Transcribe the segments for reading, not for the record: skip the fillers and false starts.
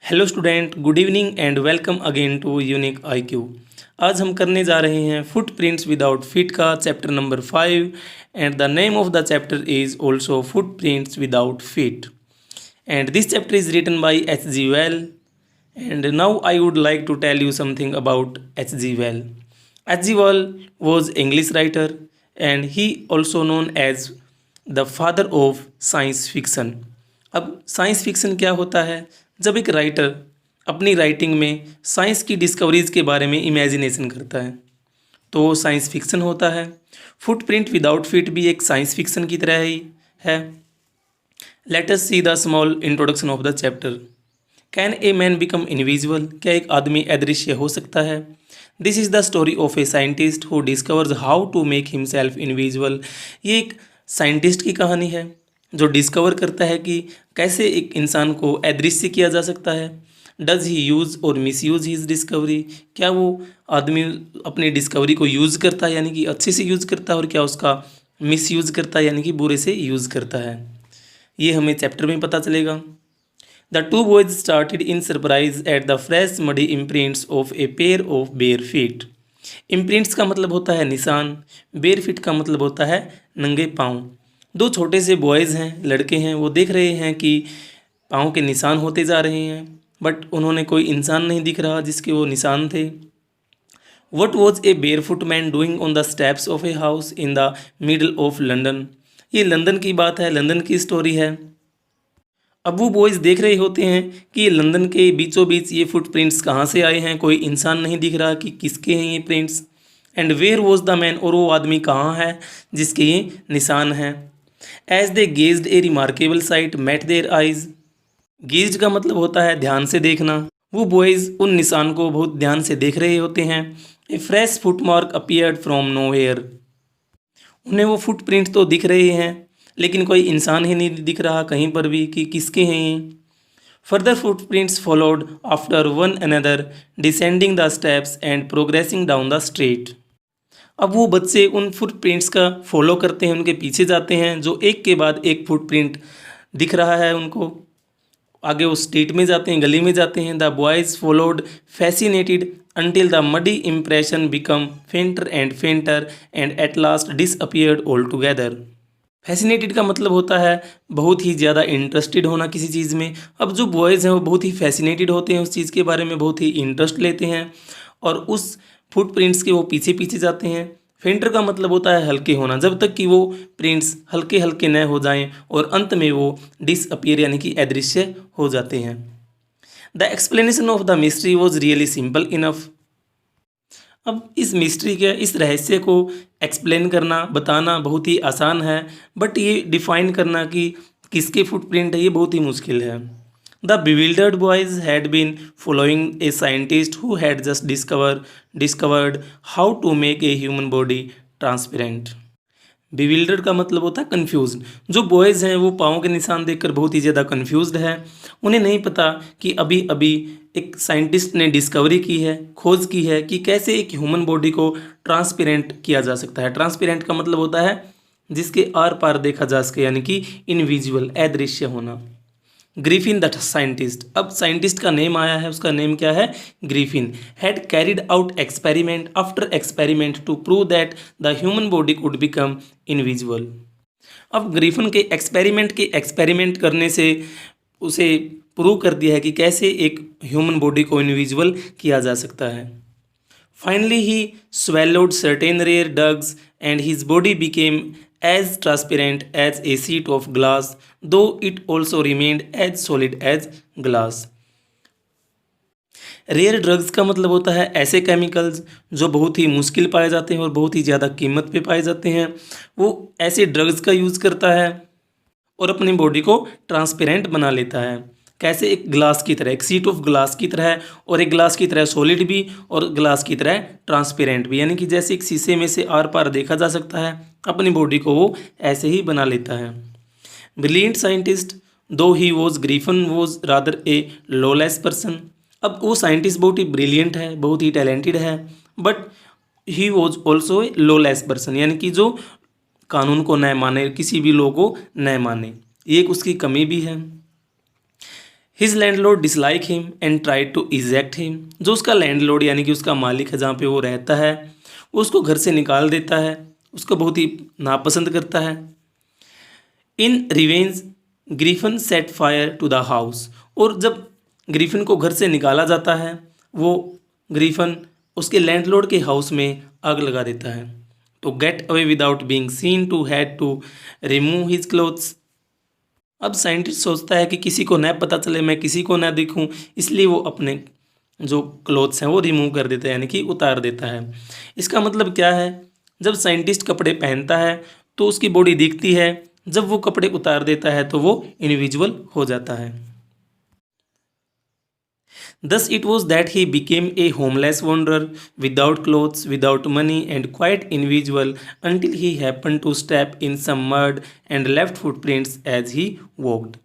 Hello student, good evening and welcome again to unique IQ. आज हम करने जा रहे हैं फुटप्रिंट्स विदाउट फीट का chapter number 5 and the name of the chapter is also footprints without feet and this chapter is written by H.G. Well and now I would like to tell you something about H.G. Well. H.G. Well was English writer and he also known as the father of science fiction. अब science fiction क्या होता है? जब एक writer अपनी writing में science की discoveries के बारे में इमेजिनेशन करता है तो वो साइंस फिक्शन होता है। फुटप्रिंट विदाउट फीट भी एक साइंस फिक्शन की तरह ही है। Let us see the small introduction of the chapter. Can a man become invisible? क्या एक आदमी अदृश्य हो सकता है? This is the story of a scientist who discovers how to make himself invisible. ये एक साइंटिस्ट की कहानी है जो डिस्कवर करता है कि कैसे एक इंसान को अदृश्य किया जा सकता है। डज ही यूज़ और मिस यूज़ हिज डिस्कवरी? क्या वो आदमी अपनी डिस्कवरी को यूज़ करता है यानी कि अच्छे से यूज़ करता है, और क्या उसका मिस यूज़ करता है यानी कि बुरे से यूज़ करता है। ये हमें चैप्टर में पता चलेगा। The two boys started in surprise at the fresh muddy imprints of a pair of bare feet. Imprints का मतलब होता है निशान, बेयर फीट का मतलब होता है नंगे पाँव। दो छोटे से बॉयज़ हैं, लड़के हैं, वो देख रहे हैं कि पाँव के निशान होते जा रहे हैं, बट उन्होंने कोई इंसान नहीं दिख रहा जिसके वो निशान थे। What was a barefoot man doing on the steps of a house in the middle of London. ये लंदन की बात है, लंदन की स्टोरी है। अब वो बॉयज़ देख रहे होते हैं कि लंदन के बीचों बीच ये फुटप्रिंट्स कहाँ से आए हैं, कोई इंसान नहीं दिख रहा कि किसके हैं ये prints. And where was the man, और वो आदमी कहाँ है जिसके ये निशान हैं। As they gazed a remarkable sight met their eyes. Gazed का मतलब होता है ध्यान से देखना। वो बॉयज़ उन निशान को बहुत ध्यान से देख रहे होते हैं। A fresh footmark appeared from nowhere. उन्हें वो फुटप्रिंट तो दिख रहे हैं लेकिन कोई इंसान ही नहीं दिख रहा कहीं पर भी कि किसके हैं ये। Further footprints followed after one another descending the steps and progressing down the street. अब वो बच्चे उन फुटप्रिंट्स का फॉलो करते हैं, उनके पीछे जाते हैं, जो एक के बाद एक फुटप्रिंट दिख रहा है उनको। आगे वो स्ट्रीट में जाते हैं, गली में जाते हैं। The boys followed fascinated until the muddy impression become fainter and fainter and at last disappeared altogether. Fascinated का मतलब होता है बहुत ही ज़्यादा इंटरेस्टेड होना किसी चीज़ में। अब जो बॉयज़ हैं वो बहुत ही फैसिनेटेड होते हैं, उस चीज़ के बारे में बहुत ही इंटरेस्ट लेते हैं और उस फुटप्रिंट्स के वो पीछे पीछे जाते हैं। फेंटर का मतलब होता है हल्के होना, जब तक कि वो प्रिंट्स हल्के हल्के न हो जाएं और अंत में वो डिसअपीयर यानी कि अदृश्य हो जाते हैं। The explanation of the mystery was really simple enough. अब इस मिस्ट्री के, इस रहस्य को एक्सप्लेन करना, बताना बहुत ही आसान है, बट ये डिफाइन करना कि किसके फुटप्रिंट है ये बहुत ही मुश्किल है। The bewildered boys had been following a scientist who had just discovered how to make a human body transparent. bewildered का मतलब होता है कन्फ्यूज्ड। जो बॉयज़ हैं वो पाँव के निशान देखकर बहुत ही ज़्यादा कन्फ्यूज्ड है। उन्हें नहीं पता कि अभी अभी एक साइंटिस्ट ने डिस्कवरी की है, खोज की है कि कैसे एक ह्यूमन बॉडी को ट्रांसपेरेंट किया जा सकता है। ट्रांसपेरेंट का मतलब होता है जिसके आर पार देखा जा सके यानी कि इनविजिबल, अदृश्य होना। ग्रिफिन द साइंटिस्ट, अब साइंटिस्ट का नेम आया है, उसका नेम क्या है? Griffin. Had carried out experiment after experiment to prove that the human body could become invisible. अब ग्रिफिन के एक्सपेरिमेंट करने से उसे प्रूव कर दिया है कि कैसे एक ह्यूमन बॉडी को इनविजिबल किया जा सकता है। Finally he swallowed certain rare drugs and his body became as transparent as a sheet of glass, though it also remained as solid as glass. Rare drugs का मतलब होता है ऐसे केमिकल्स जो बहुत ही मुश्किल पाए जाते हैं और बहुत ही ज़्यादा कीमत पे पाए जाते हैं। वो ऐसे ड्रग्स का यूज़ करता है और अपनी बॉडी को ट्रांसपेरेंट बना लेता है। कैसे? एक ग्लास की तरह, एक सीट ऑफ ग्लास की तरह, और एक ग्लास की तरह सॉलिड भी और ग्लास की तरह ट्रांसपेरेंट भी, यानी कि जैसे एक शीशे में से आर पार देखा जा सकता है, अपनी बॉडी को वो ऐसे ही बना लेता है। ब्रिलियंट साइंटिस्ट दो he was Griffin was rather A lawless person. अब वो साइंटिस्ट बहुत ही ब्रिलियंट है, बहुत ही टैलेंटेड है, but he was also a lawless person, यानी कि जो कानून को न माने, किसी भी लॉ को न माने, ये एक उसकी कमी भी है। His landlord dislike him and tried to eject him. जो उसका लैंडलॉर्ड यानी कि उसका मालिक है जहाँ पे वो रहता है, वो उसको घर से निकाल देता है, उसको बहुत ही नापसंद करता है। In revenge Griffin set fire to the house. और जब ग्रीफन को घर से निकाला जाता है, वो ग्रीफन उसके लैंडलॉर्ड के हाउस में आग लगा देता है। तो get away without being seen to had to remove his clothes. अब साइंटिस्ट सोचता है कि किसी को न पता चले, मैं किसी को न दिखूं, इसलिए वो अपने जो क्लोथ्स हैं वो रिमूव कर देता है, यानी कि उतार देता है। इसका मतलब क्या है, जब साइंटिस्ट कपड़े पहनता है तो उसकी बॉडी दिखती है, जब वो कपड़े उतार देता है तो वो इनविजिबल हो जाता है। Thus it was that he became a homeless wanderer, without clothes, without money, and quite invisible until he happened to step in some mud and left footprints as he walked.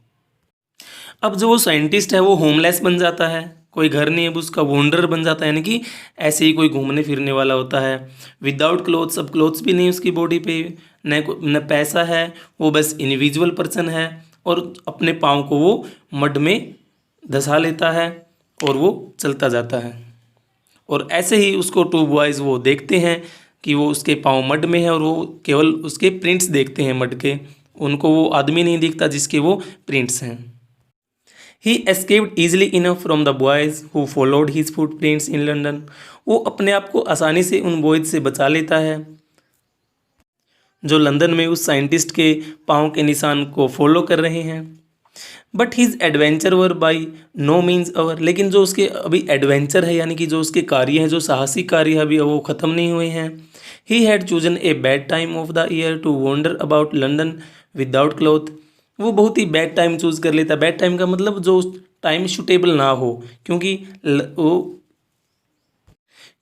अब जो वो scientist है वो homeless बन जाता है, कोई घर नहीं है, अब उसका वॉन्डर बन जाता है, यानी कि ऐसे ही कोई घूमने फिरने वाला होता है। विदाउट क्लोथ्स, अब क्लोथ्स भी नहीं उसकी बॉडी पे, न पैसा है, वो बस इनविजिबल पर्सन है, और अपने पाँव को वो मड में धंसा लेता है और वो चलता जाता है। और ऐसे ही उसको टू बॉयज़ वो देखते हैं कि वो उसके पाँव मड में है, और वो केवल उसके प्रिंट्स देखते हैं मड के, उनको वो आदमी नहीं दिखता जिसके वो प्रिंट्स हैं। He escaped easily enough from the boys who followed his footprints in London. वो अपने आप को आसानी से उन बॉयज़ से बचा लेता है जो लंदन में उस साइंटिस्ट के पाँव के निशान को फॉलो कर रहे हैं। But his adventure were by no means over. लेकिन जो उसके अभी एडवेंचर है, यानी कि जो उसके कार्य हैं, जो साहसिक कार्य है, अभी वो ख़त्म नहीं हुए हैं। He had chosen a bad time of the year to wander about London without cloth. वो बहुत ही बैड टाइम चूज़ कर लेता है। बैड टाइम का मतलब जो टाइम सूटेबल ना हो, क्योंकि वो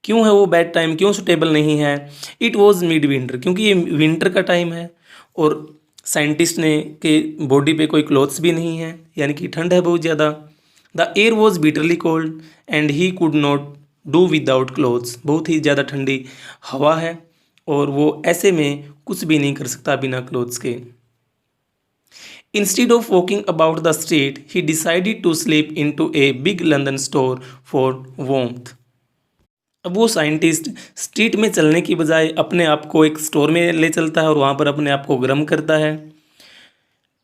क्यों है वो बैड टाइम, क्यों सूटेबल नहीं है। इट वॉज मिड विंटर, क्योंकि ये विंटर का टाइम है, और साइंटिस्ट ने के बॉडी पे कोई क्लोथ्स भी नहीं है, यानी कि ठंड है बहुत ज़्यादा। The air was bitterly cold and he could not do without clothes. बहुत ही ज़्यादा ठंडी हवा है, और वो ऐसे में कुछ भी नहीं कर सकता बिना क्लोथ्स के। Instead of walking about the street, he decided to slip into a big London store for warmth. अब वो साइंटिस्ट स्ट्रीट में चलने की बजाय अपने आप को एक स्टोर में ले चलता है और वहाँ पर अपने आप को गर्म करता है।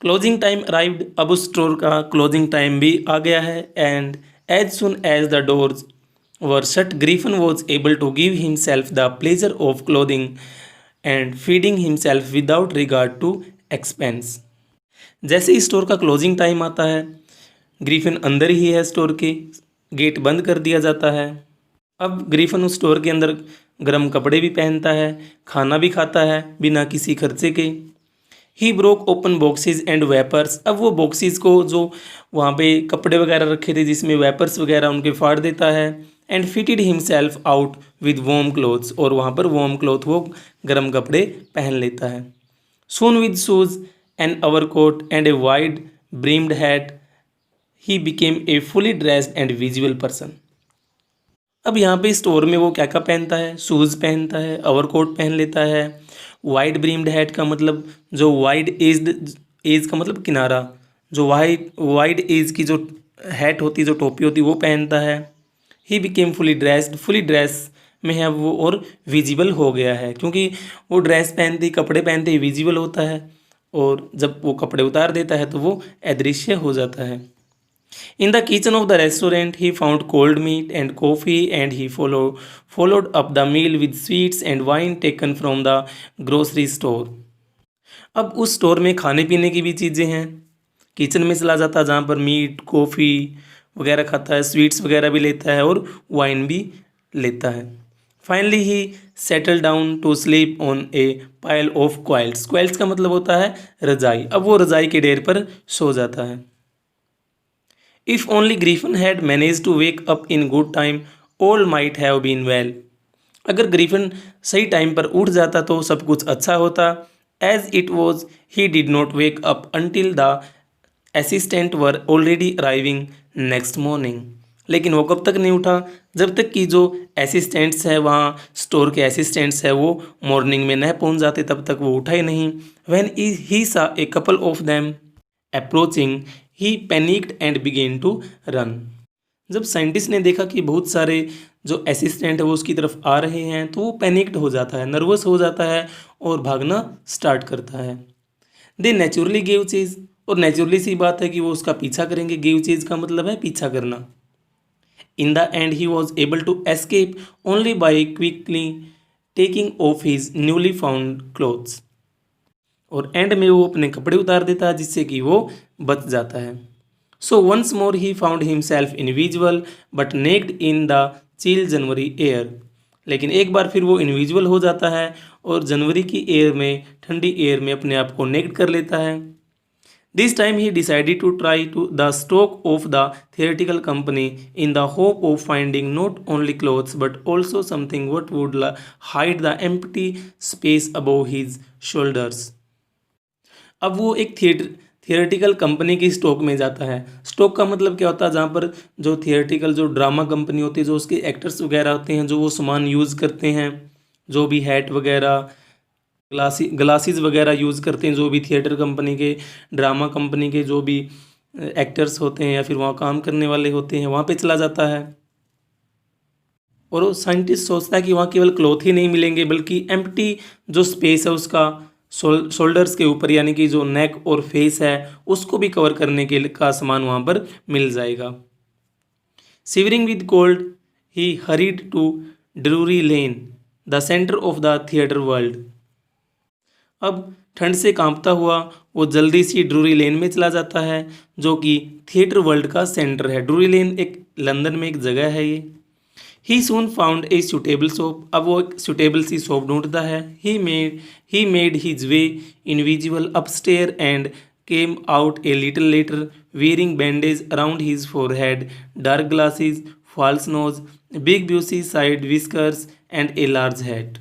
Closing time arrived. अब उस स्टोर का क्लोजिंग टाइम भी आ गया है, and as soon as the doors were shut Griffin was able to give himself the pleasure of clothing and feeding himself without regard to expense. जैसे ही store का क्लोजिंग टाइम आता है, ग्रीफन अंदर ही है स्टोर के, गेट बंद कर दिया जाता है। अब ग्रीफन उस स्टोर के अंदर गर्म कपड़े भी पहनता है, खाना भी खाता है बिना किसी खर्चे के। He broke open boxes and wrappers. अब वो बॉक्सेस को जो वहाँ पे कपड़े वगैरह रखे थे जिसमें वेपर्स वगैरह उनके फाड़ देता है। And fitted himself out with warm clothes. और वहाँ पर वार्म क्लोथ, वो गर्म कपड़े पहन लेता है। Soon with shoes an overcoat and a wide brimmed hat, he became a fully dressed and visual person. अब यहाँ पे स्टोर में वो क्या क्या पहनता है, शूज़ पहनता है, ओवरकोट पहन लेता है। वाइड ब्रीम्ड हैट का मतलब जो वाइड एज का मतलब किनारा, जो वाइड एज की जो हैट होती है, जो टोपी होती है, वो पहनता है। He became fully dressed. Fully dress में है वो, और विजिबल हो गया है, क्योंकि वो ड्रेस पहनते ही, कपड़े पहनते ही विजिबल होता है, और जब वो कपड़े उतार देता है तो वो अदृश्य हो जाता है। In the kitchen of the restaurant he found cold meat and coffee and he followed up the meal with sweets and wine taken from the grocery store. अब उस स्टोर में खाने पीने की भी चीज़ें हैं। किचन में चला जाता है जहाँ पर मीट, कॉफ़ी वगैरह खाता है, स्वीट्स वगैरह भी लेता है, और वाइन भी लेता है। Finally he settle down to sleep on a pile of quilts. Quilts का मतलब होता है रजाई। अब वो रजाई के ढेर पर सो जाता है। If only Griffin had manage to wake up in good time all might have been well. अगर ग्रीफन सही टाइम पर उठ जाता तो सब कुछ अच्छा होता। As it was he did not wake up until the assistant were already arriving next morning. लेकिन वो कब तक नहीं उठा, जब तक कि जो असिस्टेंट्स है, वहाँ स्टोर के असिस्टेंट्स है, वो मॉर्निंग में न पहुँच जाते, तब तक वो उठा ही नहीं। When he saw a couple of them approaching he panicked and began to run. जब साइंटिस्ट ने देखा कि बहुत सारे जो असिस्टेंट है वो उसकी तरफ आ रहे हैं तो वो पैनिक्ड हो जाता है, नर्वस हो जाता है और भागना स्टार्ट करता है। दे नेचुरली गिव चीज, और नेचुरली सी बात है कि वो उसका पीछा करेंगे। गिव चीज का मतलब है पीछा करना। In the end he was able to escape only by quickly taking off his newly found clothes, और एंड में वो अपने कपड़े उतार देता है जिससे कि वो बच जाता है। So once more he found himself invisible but naked in the chill January air. लेकिन एक बार फिर वो इनविजिबल हो जाता है और जनवरी की एयर में, ठंडी एयर में अपने आप को नेक्ड कर लेता है। This time he decided to try to the stock of the theoretical company in the hope of finding not only clothes but also something what would hide the empty space above his shoulders. अब वो एक theoretical company की stock में जाता है। Stock का मतलब क्या होता है, जहाँ पर जो थियोरेटिकल जो ड्रामा कंपनी होती है, जो उसके एक्टर्स वगैरह होते हैं, जो वो सामान यूज़ करते हैं, जो भी हैट वगैरह, ग्लासेस वगैरह यूज़ करते हैं, जो भी थिएटर कंपनी के, ड्रामा कंपनी के जो भी एक्टर्स होते हैं या फिर वहाँ काम करने वाले होते हैं, वहाँ पे चला जाता है। और वो साइंटिस्ट सोचता है कि वहाँ केवल क्लॉथ ही नहीं मिलेंगे बल्कि एम्प्टी जो स्पेस है उसका शोल्डर्स के ऊपर, यानी कि जो नेक और फेस है उसको भी कवर करने के का सामान वहाँ पर मिल जाएगा। Shivering with cold he hurried to Drury Lane, the centre of the theatre world. अब ठंड से कांपता हुआ वो जल्दी सी ड्रूरी लेन में चला जाता है, जो कि थिएटर वर्ल्ड का सेंटर है। ड्रूरी लेन एक लंदन में एक जगह है ये। ही सून फाउंड ए सूटेबल शॉप, अब वो एक सूटेबल सी शॉप ढूंढता है। He made his way invisible upstair and came out a little letter wearing bandage around his forehead, dark glasses, false nose, big bushy side whiskers and a large hat।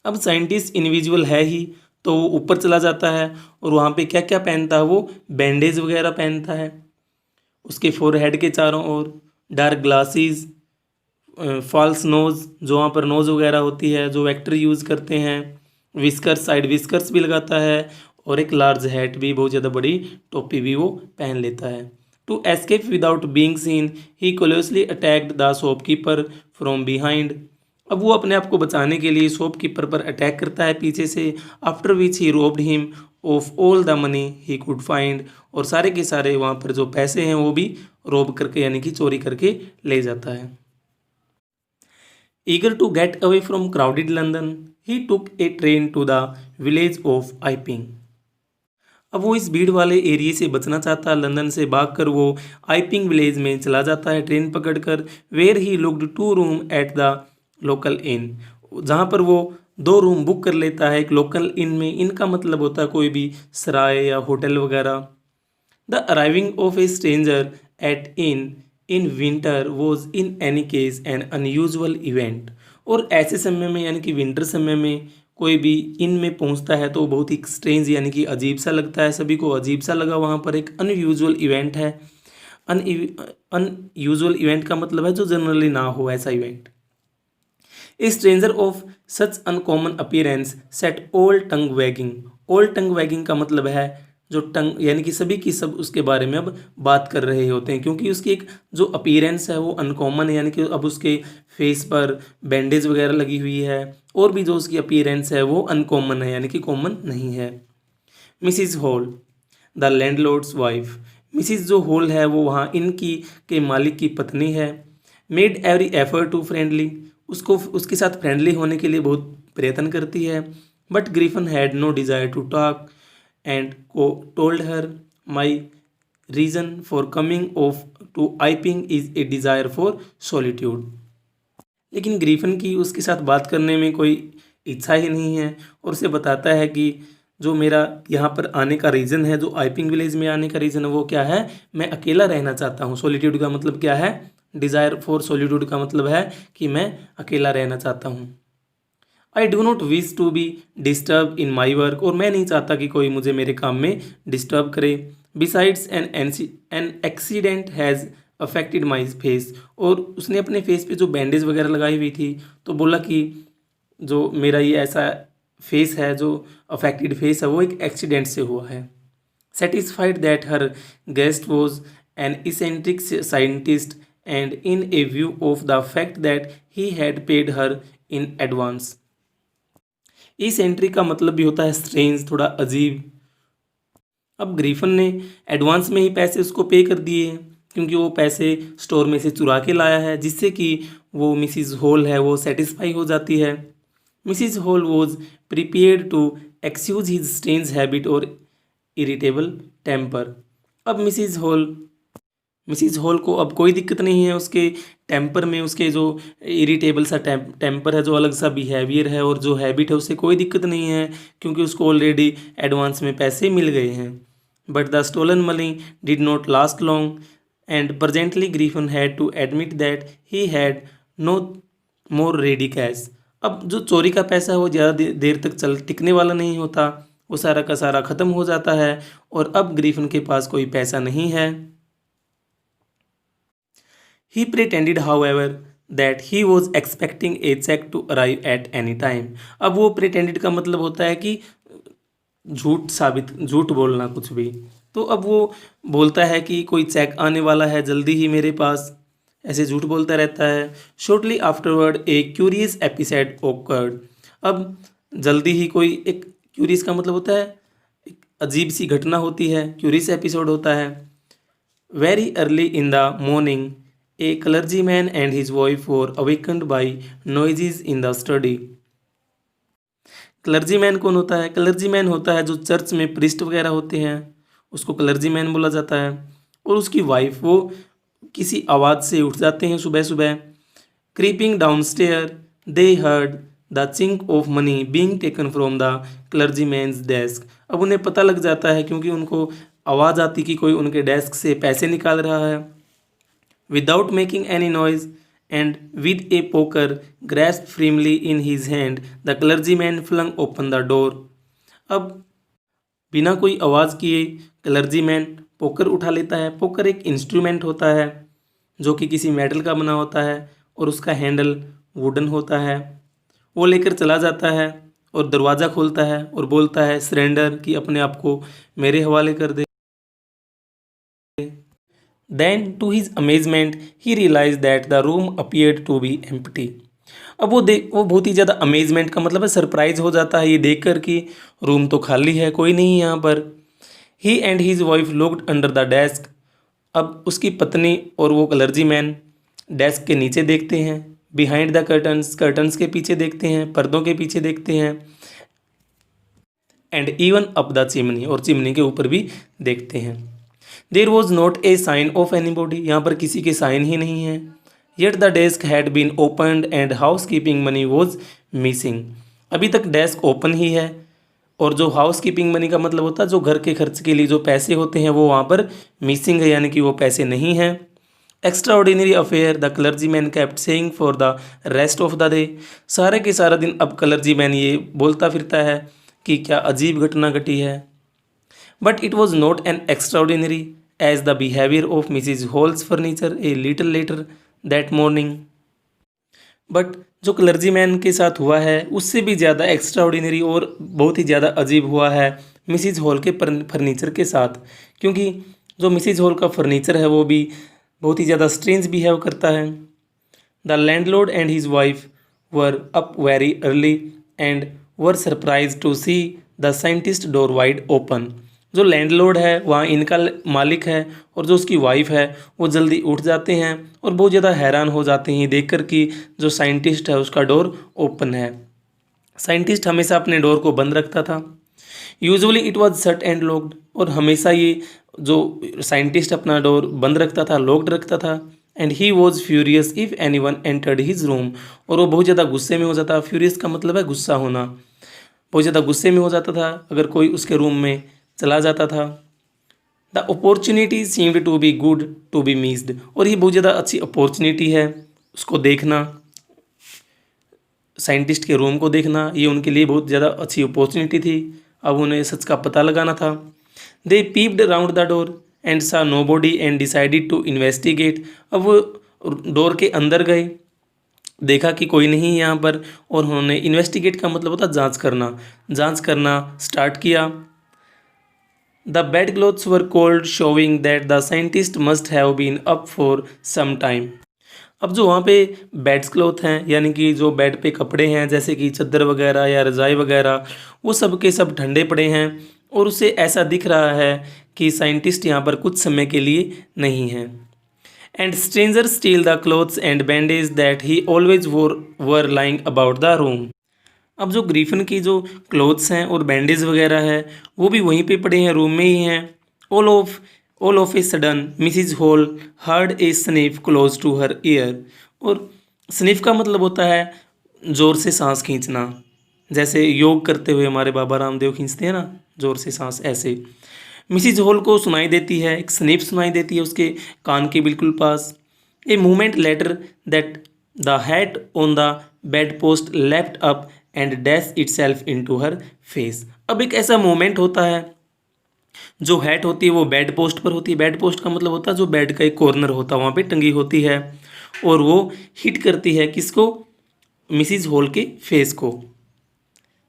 अब scientist invisible है ही तो वो ऊपर चला जाता है और वहाँ पे क्या क्या पहनता है, वो बैंडेज वगैरह पहनता है उसके फोरहेड के चारों ओर, डार्क ग्लासेस, फॉल्स नोज़, जो वहाँ पर नोज़ वगैरह होती है जो एक्टर यूज़ करते हैं, विस्कर्स, साइड विस्कर्स भी लगाता है, और एक लार्ज हैट भी, बहुत ज़्यादा बड़ी टोपी भी वो पहन लेता है। To escape without being seen he closely attacked the shopkeeper from behind. अब वो अपने आप को बचाने के लिए शॉपकीपर पर अटैक करता है पीछे से। After which he robed him of all the money he could find, और सारे के सारे वहाँ पर जो पैसे हैं वो भी रोब करके, यानी कि चोरी करके ले जाता है। Eager to get away from crowded London, he took a train to the village of Iping। अब वो इस भीड़ वाले एरिया से बचना चाहता, लंदन से भागकर वो आइपिंग विलेज में चला जाता है ट्रेन पकड़कर। Where he looked 2 room at the local inn, जहाँ पर वो 2 रूम बुक कर लेता है एक लोकल इन में। इनका मतलब होता है कोई भी सराय या होटल वगैरह। The arriving of A stranger eight in winter was in any case N unusual event. और ऐसे समय में, यानी कि विंटर समय में कोई भी इन में पहुंचता है तो बहुत ही स्ट्रेंज, यानी कि अजीब सा लगता है। सभी को अजीब सा लगा, वहाँ पर एक अनयूजुअल इवेंट है। अनयूजुअल इवेंट का मतलब है जो जनरली ना हो, ऐसा event. A stranger of such uncommon appearance set all tongue waging. All tongue waging का मतलब है जो टंग, यानी कि सभी की सब उसके बारे में अब बात कर रहे होते हैं, क्योंकि उसकी एक जो अपीयरेंस है वो अनकॉमन है, यानी कि अब उसके फेस पर बैंडेज वगैरह लगी हुई है, और भी जो उसकी अपीयरेंस है वो अनकॉमन है, यानी कि कॉमन नहीं है। Mrs hall, the landlords wife. Mrs जो हॉल है वो वहाँ इनकी के मालिक की पत्नी है। Made every effort to friendly, उसको उसके साथ फ्रेंडली होने के लिए बहुत प्रयत्न करती है। But Griffin had no desire to talk and told her, my reason for coming off to Iping is a desire for solitude। लेकिन ग्रीफन की उसके साथ बात करने में कोई इच्छा ही नहीं है, और उसे बताता है कि जो मेरा यहाँ पर आने का रीज़न है, जो आइपिंग विलेज में आने का रीज़न है वो क्या है, मैं अकेला रहना चाहता हूँ। सोलिट्यूड का मतलब क्या है, डिज़ायर फॉर सोलिट्यूड का मतलब है कि मैं अकेला रहना चाहता हूँ। I do not wish to be disturb in my work, और मैं नहीं चाहता कि कोई मुझे मेरे काम में डिस्टर्ब करे। Besides an accident has affected my face, और उसने अपने फेस पे जो बैंडेज वगैरह लगाई हुई थी तो बोला कि जो मेरा ये ऐसा फेस है, जो अफेक्टेड फेस है, वो एक एक्सीडेंट से हुआ है। satisfied that her guest was an eccentric scientist and in a view of the fact that he had paid her in advance। Eccentric का मतलब भी होता है स्ट्रेंज, थोड़ा अजीब। अब ग्रीफन ने एडवांस में ही पैसे उसको पे कर दिए हैं क्योंकि वो पैसे स्टोर में से चुरा के लाया है, जिससे कि वो मिसिज हॉल है वो सेटिस्फाई हो जाती है। Mrs Hall was prepared to excuse his strange habit और इरिटेबल टेम्पर। अब मिसिज हॉल को अब कोई दिक्कत नहीं है उसके टेम्पर में, उसके जो इरिटेबल सा टेम्पर है, जो अलग सा बिहेवियर है और जो हैबिट है, उससे कोई दिक्कत नहीं है क्योंकि उसको ऑलरेडी एडवांस में पैसे मिल गए हैं। But the stolen money did not last long and presently Griffin had to admit that he had no more ready cash. अब जो चोरी का पैसा है वो ज़्यादा देर तक टिकने वाला नहीं होता, वो सारा का सारा ख़त्म हो जाता है और अब ग्रीफन के पास कोई पैसा नहीं है। He pretended, however, that he was expecting a check to arrive at any time। अब वो pretended का मतलब होता है कि झूठ बोलना कुछ भी। तो अब वो बोलता है कि कोई चेक आने वाला है जल्दी ही मेरे पास, ऐसे झूठ बोलता रहता है। शॉर्टली आफ्टरवर्ड ए क्यूरियस एपिसोड occurred। अब जल्दी ही कोई एक, क्यूरियस का मतलब होता है एक अजीब सी घटना होती है, क्यूरियस एपिसोड होता है। Very early in the morning A clergyman and his wife were awakened by noises in the study। Clergyman कौन होता है? क्लर्जीमैन होता है जो चर्च में प्रिस्ट वगैरह होते हैं, उसको क्लर्जीमैन बोला जाता है। और उसकी वाइफ वो किसी आवाज़ से उठ जाते हैं सुबह सुबह। Creeping down stair they heard the chink of money being taken from the clergyman's desk. अब उन्हें पता लग जाता है क्योंकि उनको आवाज़ आती कि कोई उनके डेस्क से पैसे निकाल रहा है। Without making any noise and with a poker grasped firmly in his hand, the clergyman flung open the door। अब बिना कोई आवाज़ किए क्लर्जीमैन पोकर उठा लेता है। पोकर एक इंस्ट्रूमेंट होता है जो कि किसी मेटल का बना होता है और उसका हैंडल वुडन होता है। वो लेकर चला जाता है और दरवाज़ा खोलता है और बोलता है सरेंडर, कि अपने आप को मेरे हवाले कर दे। Then to his amazement he realized that the room appeared to be empty। अब वो बहुत ही ज़्यादा अमेजमेंट का मतलब है सरप्राइज हो जाता है ये देखकर कि रूम तो खाली है, कोई नहीं यहाँ पर। He and his wife looked under the desk. अब उसकी पत्नी और वो क्लर्जीमैन डेस्क के नीचे देखते हैं, बिहाइंड द कर्टन्स, कर्टन्स के पीछे देखते हैं, पर्दों के पीछे देखते हैं, and even up the chimney, और चिमनी के ऊपर भी देखते हैं। There was not a sign of anybody, यहाँ पर किसी के साइन ही नहीं है। Yet the desk had been opened and housekeeping money was missing. अभी तक डेस्क ओपन ही है और जो हाउस कीपिंग मनी का मतलब होता है जो घर के खर्च के लिए जो पैसे होते हैं वो वहाँ पर मिसिंग है, यानी कि वो पैसे नहीं हैं। Extra ordinary affair the clergyman kept saying for the rest of the day. सारे के सारा दिन अब क्लर्जीमैन ये बोलता फिरता है कि क्या अजीब घटना घटी है। But it was not an extra ordinary as the behavior of Mrs. Hall's furniture a little later that morning। But जो क्लर्जीमैन के साथ हुआ है उससे भी ज़्यादा एक्स्ट्रा ऑर्डिनरी और बहुत ही ज़्यादा अजीब हुआ है मिसिज हॉल के फर्नीचर के साथ, क्योंकि जो मिसिज हॉल का फर्नीचर है वो भी बहुत ही ज़्यादा स्ट्रेंज बिहेव करता है। The landlord and his wife were up very early and were surprise to see the scientist door wide open. जो लैंडलॉर्ड है वहाँ इनका मालिक है और जो उसकी वाइफ है वो जल्दी उठ जाते हैं और बहुत ज़्यादा हैरान हो जाते हैं देखकर कि जो साइंटिस्ट है उसका डोर ओपन है। साइंटिस्ट हमेशा अपने डोर को बंद रखता था। Usually it was shut and locked, और हमेशा ये जो साइंटिस्ट अपना डोर बंद रखता था, लॉक्ड रखता था। And he was furious if any one entered his room, और वो बहुत ज़्यादा गुस्से में हो जाता। फ्यूरियस का मतलब है गुस्सा होना। बहुत ज़्यादा गुस्से में हो जाता था अगर कोई उसके रूम में चला जाता था। The opportunity seemed to be good to be missed, और ये बहुत ज़्यादा अच्छी अपॉर्चुनिटी है उसको देखना, साइंटिस्ट के रूम को देखना, ये उनके लिए बहुत ज़्यादा अच्छी अपॉर्चुनिटी थी। अब उन्हें सच का पता लगाना था। They peeped round the door and saw nobody and decided to investigate. अब वो डोर के अंदर गए, देखा कि कोई नहीं यहाँ पर, और उन्होंने इन्वेस्टिगेट का मतलब होता जांच करना, जांच करना स्टार्ट किया। The bedclothes were cold, showing that the scientist must have been up for some time. अब जो वहाँ पे बेड्स क्लॉथ हैं यानी कि जो बेड पे कपड़े हैं जैसे कि चादर वगैरह या रज़ाई वगैरह वो सब के सब ठंडे पड़े हैं और उसे ऐसा दिख रहा है कि साइंटिस्ट यहाँ पर कुछ समय के लिए नहीं हैं. And stranger steel the clothes and bandage that he always were lying about the room. अब जो ग्रीफन की जो क्लोथ्स हैं और बैंडेज वगैरह है वो भी वहीं पे पड़े हैं, रूम में ही हैं. All of all of a sudden Mrs Hall heard a sniff close to her ear. और स्निफ का मतलब होता है ज़ोर से सांस खींचना, जैसे योग करते हुए हमारे बाबा रामदेव खींचते हैं ना ज़ोर से सांस, ऐसे मिसिज हॉल को सुनाई देती है, एक स्निफ सुनाई देती है उसके कान के बिल्कुल पास. A moment later that the hat on the bed post left up and dash itself into her face. अब एक ऐसा मोमेंट होता है, जो हैट होती है वो बेड पोस्ट पर होती है. बेड पोस्ट का मतलब होता है जो बेड का एक कॉर्नर होता है वहाँ पे टंगी होती है और वो हिट करती है किसको, मिसिज हॉल के फेस को.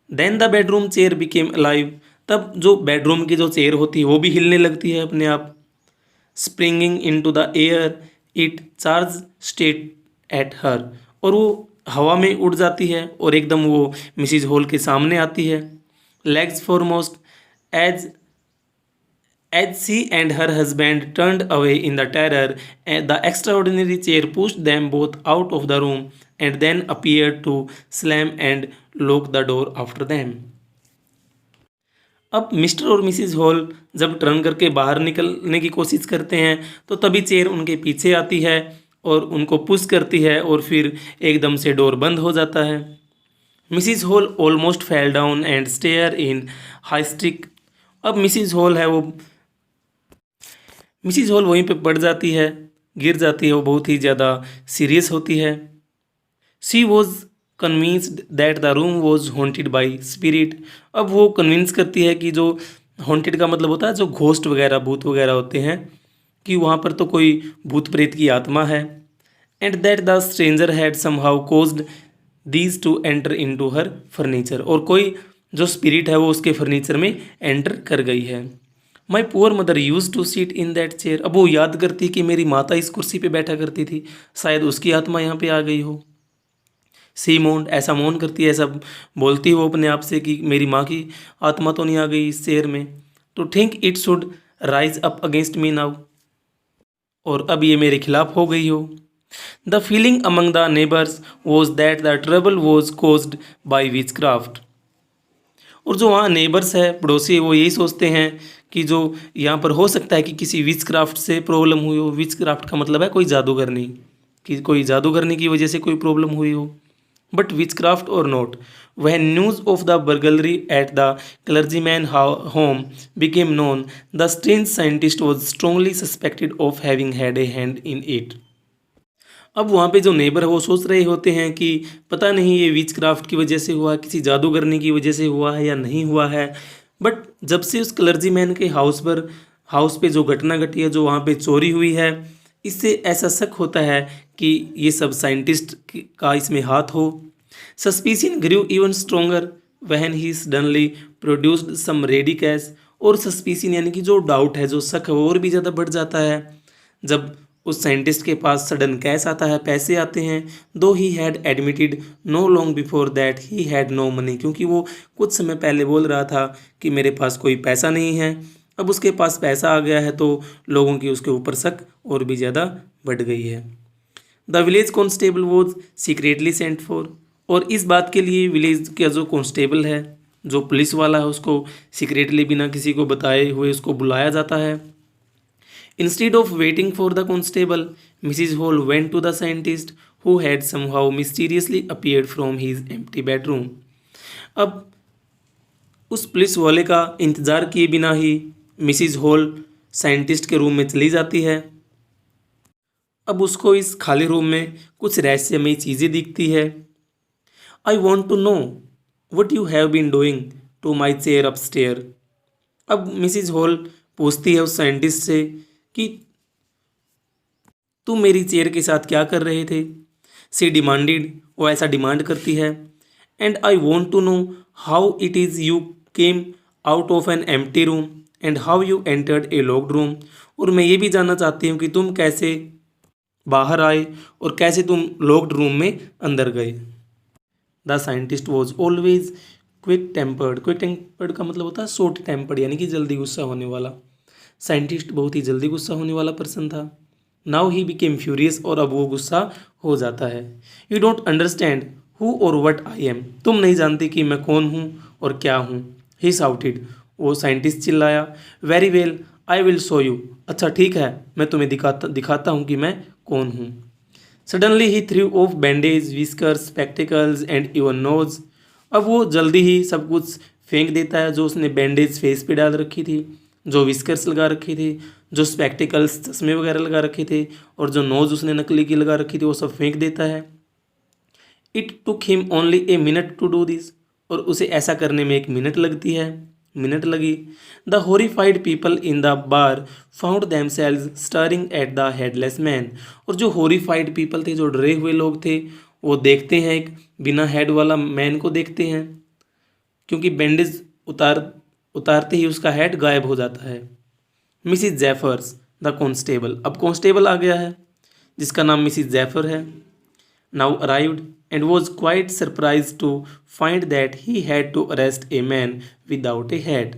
Then the bedroom chair became alive. तब जो बेडरूम की जो चेयर होती है वो भी हिलने लगती है अपने आप. Springing into the air it charge straight at her. और वो हवा में उड़ जाती है और एकदम वो मिसिज हॉल के सामने आती है. Legs foremost as she and her husband turned away in the terror, and the extraordinary chair pushed them both out of the room and then appeared to slam and lock the door after them. अब mister और Mrs hall जब turn करके बाहर निकलने की कोशिश करते हैं तो तभी चेयर उनके पीछे आती है और उनको पुश करती है और फिर एकदम से डोर बंद हो जाता है. Mrs Hall almost fell down and stare in hysteric. अब मिसिज हॉल है वो मिसिज हॉल वहीं पे पड़ जाती है, गिर जाती है, वो बहुत ही ज़्यादा सीरियस होती है. She was convinced that the room was haunted by spirit. अब वो कन्विंस करती है कि जो हॉन्टेड का मतलब होता है जो घोस्ट वगैरह भूत वगैरह होते हैं कि वहाँ पर तो कोई भूत प्रेत की आत्मा है. And that the stranger had somehow caused these to enter into her furniture. और कोई जो स्पिरिट है वो उसके फर्नीचर में एंटर कर गई है. My poor mother used to sit in that chair. अब वो याद करती कि मेरी माता इस कुर्सी पे बैठा करती थी, शायद उसकी आत्मा यहाँ पे आ गई हो. सी मोन्ड, ऐसा मौन करती है, ऐसा बोलती हो अपने आप से कि मेरी माँ की आत्मा तो नहीं आ गई इस चेयर में. To think it should rise up against me now. और अब ये मेरे खिलाफ हो गई हो. The feeling among the neighbours was that the trouble was caused by witchcraft. और जो वहाँ नेबर्स है, पड़ोसी, वो यही सोचते हैं कि जो यहाँ पर हो सकता है कि किसी विच क्राफ्ट से प्रॉब्लम हुई हो. विच क्राफ्ट का मतलब है कोई जादूगरनी, कि कोई जादूगरनी की वजह से कोई प्रॉब्लम हुई हो. बट विच क्राफ्ट और नॉट. वह news of the burglary at the clergyman home became known. The strange scientist was strongly suspected of having had a hand in it. अब वहाँ पे जो नेबर है वो सोच रहे होते हैं कि पता नहीं ये विच क्राफ्ट की वजह से हुआ, किसी जादूगरनी की वजह से हुआ है या नहीं हुआ है. बट जब से उस क्लर्जीमैन के हाउस पे जो घटना घटी है, जो वहाँ पे चोरी हुई है, इससे ऐसा शक होता है कि ये सब साइंटिस्ट का इसमें हाथ हो. Suspicion grew even stronger when he suddenly produced some ready cash. और सस्पिशन यानी कि जो डाउट है, जो शक है, वो और भी ज़्यादा बढ़ जाता है जब उस साइंटिस्ट के पास सडन कैश आता है, पैसे आते हैं. Though he had admitted no long before that he had no money. क्योंकि वो कुछ समय पहले बोल रहा था कि मेरे पास कोई पैसा नहीं है. अब उसके पास पैसा आ गया है तो लोगों की उसके ऊपर शक और भी ज़्यादा बढ़ गई है. The village constable was secretly sent for. और इस बात के लिए विलेज का जो कॉन्स्टेबल है, जो पुलिस वाला है, उसको सीक्रेटली बिना किसी को बताए हुए उसको बुलाया जाता है. Instead of waiting for the constable, Mrs. Hall went to the scientist who had somehow mysteriously appeared from his empty bedroom. अब उस पुलिस वाले का इंतज़ार किए बिना ही मिसिज हॉल साइंटिस्ट के रूम में चली जाती है. अब उसको इस खाली रूम में कुछ रहस्यमयी चीज़ें दिखती है. I want to know what you have been doing to my chair upstairs. अब मिसिज हॉल पूछती है उस साइंटिस्ट से कि तुम मेरी चेयर के साथ क्या कर रहे थे. सी डिमांडेड, वो ऐसा डिमांड करती है. And I want to know how it is you came out of an empty room and how you entered a locked room, और मैं ये भी जानना चाहती हूँ कि तुम कैसे बाहर आए और कैसे तुम लॉक्ड रूम में अंदर गए। The scientist was always quick tempered का मतलब होता है शॉर्ट टेम्पर्ड, यानी कि जल्दी गुस्सा होने वाला। साइंटिस्ट बहुत ही जल्दी गुस्सा होने वाला पर्सन था। नाउ ही बिकेम फ्यूरियस, और अब वो गुस्सा हो जाता है। यू डोंट अंडरस्टैंड हु और वट आई एम, तुम नहीं जानते कि मैं कौन हूँ और क्या हूँ। ही साउटेड, वो साइंटिस्ट चिल्लाया। Very well I will show you, अच्छा ठीक है मैं तुम्हें दिखाता हूँ कि मैं कौन हूँ। Suddenly he threw off bandage, whiskers, spectacles and even nose, अब वो जल्दी ही सब कुछ फेंक देता है जो उसने बैंडेज फेस पे डाल रखी थी, जो विस्कर्स लगा रखी थी, जो स्पेक्टिकल्स चश्मे वगैरह लगा रखे थे, और जो नोज उसने नकली की लगा रखी थी वो सब फेंक देता है। It took him only a minute to do this, और उसे ऐसा करने में 1 मिनट लगी। The horrified people in the bar found themselves staring at the headless man, और जो हॉरिफाइड पीपल थे, जो डरे हुए लोग थे, वो देखते हैं एक बिना हेड वाला मैन को देखते हैं, क्योंकि बैंडेज उतारते ही उसका हेड गायब हो जाता है। मिसिज जेफर्स द कांस्टेबल, अब कांस्टेबल आ गया है जिसका नाम मिसिज जेफर है, now arrived and was quite surprise to find that he had to arrest a man without a head,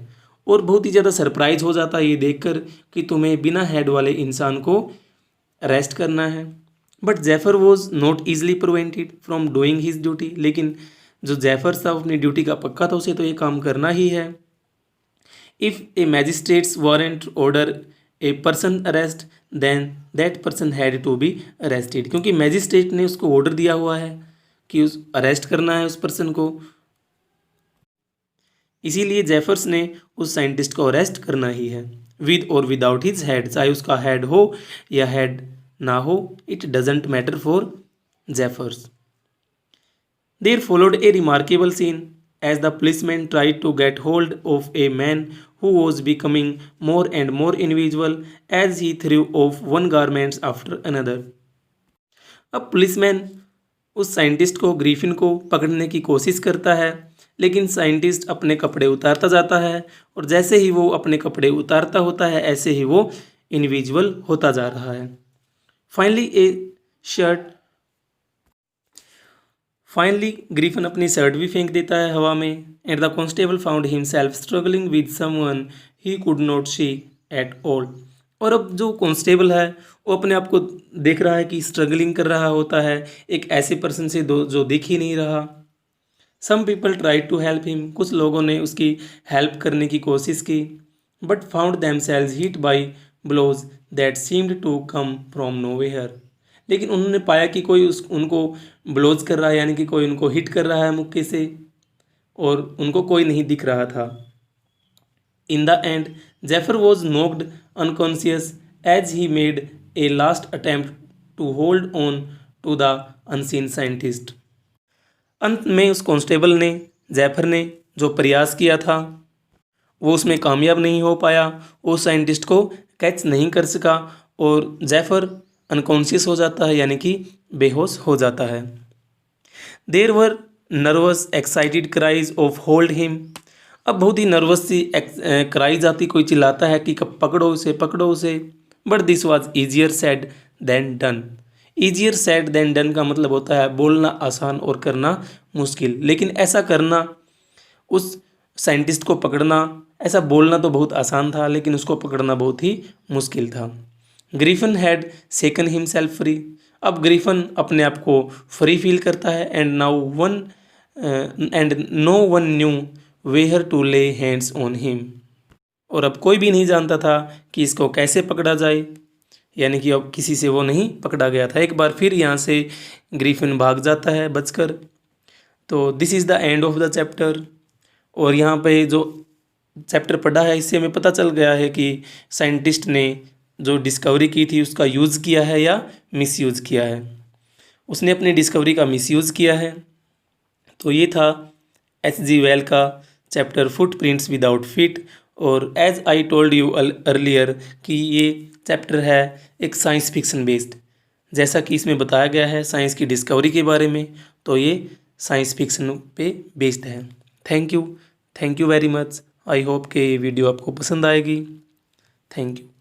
और बहुत ही ज़्यादा सरप्राइज हो जाता है ये देखकर कि तुम्हें बिना हेड वाले इंसान को अरेस्ट करना है। But Jaffer was not easily prevented from doing his duty, लेकिन जो जेफर था अपनी ड्यूटी का पक्का था, उसे तो ये काम करना ही है। If a magistrate's warrant order a person arrest then that person had to be arrested, क्योंकि मैजिस्ट्रेट ने उसको ऑर्डर दिया हुआ है कि उस अरेस्ट करना है उस पर्सन को, इसीलिए जेफर्स ने उस साइंटिस्ट को अरेस्ट करना ही है। विद और विदाउट हिज हेड, चाहे उसका हेड हो या हेड ना हो, it doesn't matter for Jeffers. There followed a remarkable scene as the policeman tried to get hold of a man who was becoming more and more invisible as he threw off one garment after another. अब policeman उस scientist को, griffin को पकड़ने की कोशिश करता है, लेकिन साइंटिस्ट अपने कपड़े उतारता जाता है, और जैसे ही वो अपने कपड़े उतारता होता है ऐसे ही वो इनविजिबल होता जा रहा है। फाइनली ग्रीफन अपनी शर्ट भी फेंक देता है हवा में, and the constable found himself struggling with someone he could not see at all, और अब जो कांस्टेबल है वो अपने आप को देख रहा है कि स्ट्रगलिंग कर रहा होता है एक ऐसे पर्सन से जो दिख ही नहीं रहा। Some people try to help him, कुछ लोगों ने उसकी हेल्प करने की कोशिश की, but found themselves hit by blows that seemed to come from nowhere, लेकिन उन्होंने पाया कि कोई उनको ब्लोज कर रहा है, यानी कि कोई उनको हिट कर रहा है मुक्के से, और उनको कोई नहीं दिख रहा था। In the end Jaffer was knocked unconscious as he made a last attempt to hold on to the unseen scientist. अंत में उस कांस्टेबल ने, जेफर ने जो प्रयास किया था वो उसमें कामयाब नहीं हो पाया, वो साइंटिस्ट को कैच नहीं कर सका, और जेफर अनकॉन्शियस हो जाता है, यानी कि बेहोश हो जाता है। There were nervous excited cries of hold him, अब बहुत ही नर्वस सी क्राइज आती, कोई चिल्लाता है कि कब पकड़ो उसे, but this was easier said than done. Easier said than done का मतलब होता है बोलना आसान और करना मुश्किल, लेकिन ऐसा करना, उस साइंटिस्ट को पकड़ना, ऐसा बोलना तो बहुत आसान था, लेकिन उसको पकड़ना बहुत ही मुश्किल था। Griffin had shaken himself free, अब ग्रीफन अपने आप को फ्री फील करता है, and no one knew where to lay hands on him, और अब कोई भी नहीं जानता था कि इसको कैसे पकड़ा जाए, यानी कि अब किसी से वो नहीं पकड़ा गया था। एक बार फिर यहाँ से ग्रीफन भाग जाता है बचकर। तो this is the end of the chapter, और यहाँ पे जो चैप्टर पढ़ा है इससे हमें पता चल गया है कि साइंटिस्ट ने जो डिस्कवरी की थी उसका यूज़ किया है या मिसयूज़ किया है। उसने अपनी डिस्कवरी का मिसयूज़ किया है। तो ये था H.G. वेल का चैप्टर फुटप्रिंट्स विदाउट फीट, और as I told you earlier कि ये चैप्टर है एक साइंस फिक्शन बेस्ड, जैसा कि इसमें बताया गया है साइंस की डिस्कवरी के बारे में, तो ये साइंस फिक्शन पे बेस्ड है। Thank you very much. I hope कि ये वीडियो आपको पसंद आएगी। Thank you.